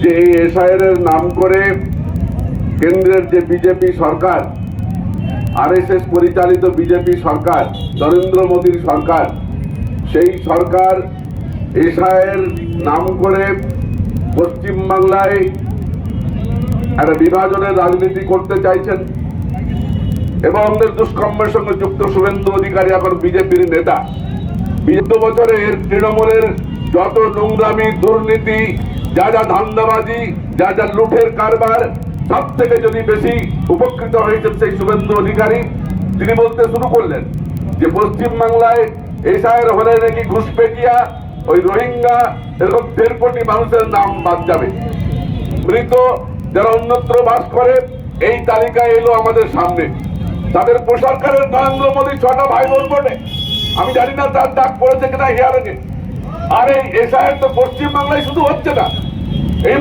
যে এই এসআইআর এর নাম করে কেন্দ্রের যে বিজেপি সরকার, আরএসএস পরিচালিত বিজেপি সরকার, নরেন্দ্র মোদীর সরকার, সেই সরকার এসআইআর নাম করে পশ্চিমবাংলায় একটা বিভাজনের রাজনীতি করতে চাইছেন এবং দুষ্কর্মের সঙ্গে যুক্ত শুভেন্দু অধিকারী এখন বিজেপির নেতা। ২০ বছরের তৃণমূলের যত নোংরামি, দুর্নীতি, যা যা ধান্দাবাজি, যা যা লুঠের কারবার, সব থেকে যদি বেশি উপকৃত হয়েছেন সেই শুভেন্দু অধিকারী। তিনি বলতে শুরু করলেন যে পশ্চিমবাংলায় এসআইআর হলে নাকি ঘুষপেটিয়া, ওই রোহিঙ্গা, এরকম ১.৫ কোটি মানুষের নাম বাদ যাবে। মৃত যারা অন্যত্র বাস করে এই তালিকায় এলো আমাদের সামনে। তাদের প্রসারকারের নরেন্দ্র মোদী ৬টা ভাই বোন বটে। আমি জানি না তার ডাক পড়েছে কিনা হিয়ারিং এ। আর এই এসআইআর তো পশ্চিমবাংলায় শুধু হচ্ছে না, এই